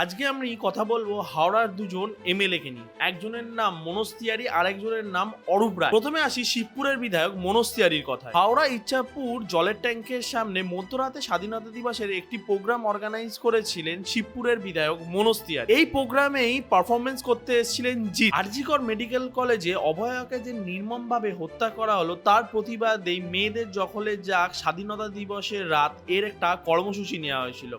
আজকে আমি কথা বলবো হাওড়ার দুজন এমএলএ কে নিয়ে। একজনের নাম মনোজ তিওয়ারি আর একজনের নাম অরূপ রায়। প্রথমে আসি শিবপুরের বিধায়ক মনোজ তিওয়ারির কথায়। হাওড়া ইচ্ছাপুর জলের ট্যাঙ্কের সামনে মধ্যরাতে স্বাধীনতা দিবসের একটি প্রোগ্রাম অর্গানাইজ করেছিলেন শিবপুরের বিধায়ক মনোজ তিওয়ারি। এই প্রোগ্রামেই পারফরমেন্স করতে এসেছিলেন জিৎ। আরজিকর মেডিকেল কলেজে অভয়াকে যে নির্মমভাবে হত্যা করা হলো তার প্রতিবাদেই মেয়েদের দখলে যাক স্বাধীনতা দিবসের রাত এর একটা কর্মসূচি নেওয়া হয়েছিল।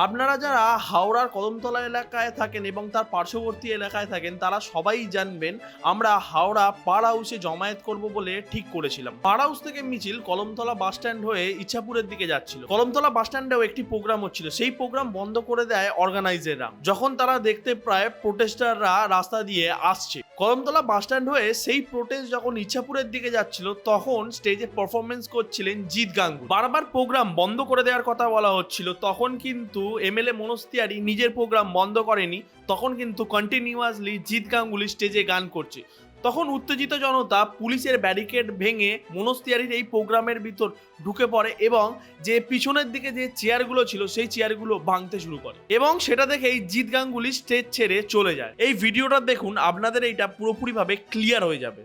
আপনারা যারা হাওড়ার কদমতলা এলাকায় থাকেন এবং তার পার্শ্ববর্তী এলাকায় থাকেন তারা সবাই জানবেন আমরা হাওড়া পার হাউসে জমায়েত করব বলে ঠিক করেছিলাম। পার হাউস থেকে মিছিল কলমতলা বাস স্ট্যান্ড হয়ে ইচ্ছাপুরের দিকে যাচ্ছিল। কলমতলা বাস স্ট্যান্ডেও একটি প্রোগ্রাম হচ্ছিল, সেই প্রোগ্রাম বন্ধ করে দেয় অর্গানাইজাররা যখন তারা দেখতে প্রায় প্রোটেস্টাররা রাস্তা দিয়ে আসছে। কলমতলা বাস স্ট্যান্ড হয়ে সেই প্রোটেস্ট যখন ইচ্ছাপুরের দিকে যাচ্ছিল তখন স্টেজে পারফরমেন্স করছিলেন জিৎ গাঙ্গুলি। বারবার প্রোগ্রাম বন্ধ করে দেওয়ার কথা বলা হচ্ছিল, তখন কিন্তু এমএলএ মনোজ তিওয়ারি নিজের প্রোগ্রাম বন্ধ করেনি, তখন কিন্তু কন্টিনিউয়াসলি জিৎ গাঙ্গুলি স্টেজে গান করছে। তখন উত্তেজিত জনতা পুলিশের ব্যারিকেড ভেঙে মনোজ তিওয়ারির এই প্রোগ্রামের ভিতর ঢুকে পড়ে এবং যে পিছনের দিকে যে চেয়ারগুলো ছিল সেই চেয়ারগুলো ভাঙতে শুরু করে এবং সেটা দেখেই জিৎ গাঙ্গুলি স্টেজ ছেড়ে চলে যায়। এই ভিডিওটা দেখুন, আপনাদের এইটা পুরোপুরিভাবে ক্লিয়ার হয়ে যাবে।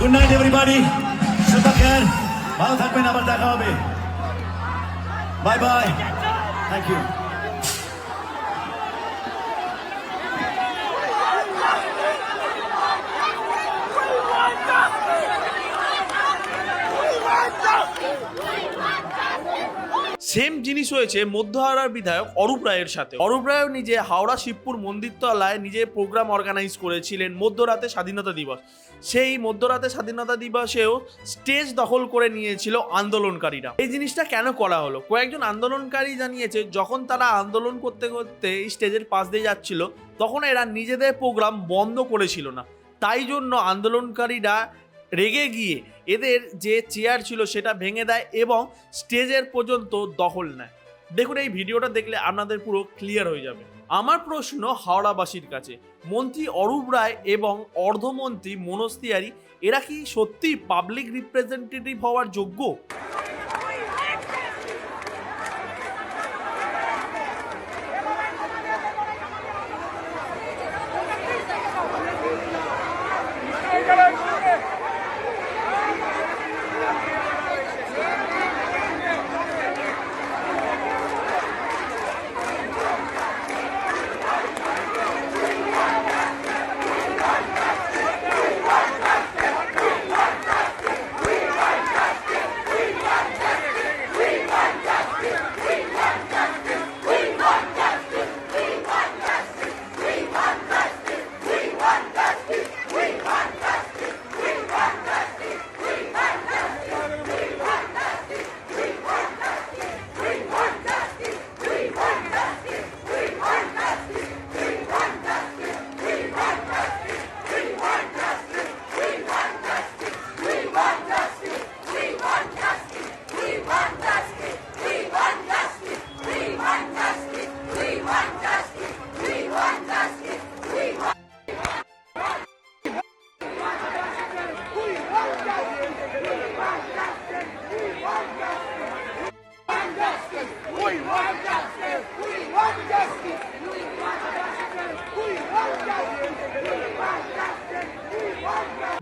Good night everybody. Super care. ভালো থাকবেন, আবার দেখা হবে। Bye bye. Thank you. Same জিনিস হয়েছে মধ্য হাওড়ার বিধায়ক অরূপ রায়ের সাথে। অরূপ রায় নিজে হাওড়া শিবপুর মন্দিরতলায় নিজে প্রোগ্রাম অর্গানাইজ করেছিলেন মধ্যরাতে স্বাধীনতা দিবস। সেই মধ্যরাতে স্বাধীনতা দিবসেও স্টেজ দখল করে নিয়েছিল আন্দোলনকারীরা। এই জিনিসটা কেন করা হলো? কয়েকজন আন্দোলনকারী জানিয়েছে যখন তারা আন্দোলন করতে করতে স্টেজের পাশ দিয়ে যাচ্ছিল তখন এরা নিজেদের প্রোগ্রাম বন্ধ করেছিল না, তাই জন্য আন্দোলনকারীরা রেগে গিয়ে এদের যে চেয়ার ছিল সেটা ভেঙে দেয় এবং স্টেজের পর্যন্ত দখল নেয়। দেখুন, এই ভিডিওটা দেখলে আপনাদের পুরো ক্লিয়ার হয়ে যাবে। আমার প্রশ্ন হাওড়াবাসীর কাছে, মন্ত্রী অরূপ রায় এবং অর্ধমন্ত্রী মনোজ তিওয়ারি এরা কি সত্যি পাবলিক রিপ্রেজেন্টেটিভ হওয়ার যোগ্য?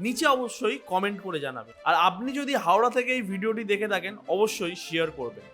নিচে অবশ্যই কমেন্ট করে জানাবেন। আর আপনি যদি হাওড়া থেকে এই ভিডিওটি দেখে থাকেন অবশ্যই শেয়ার করবেন।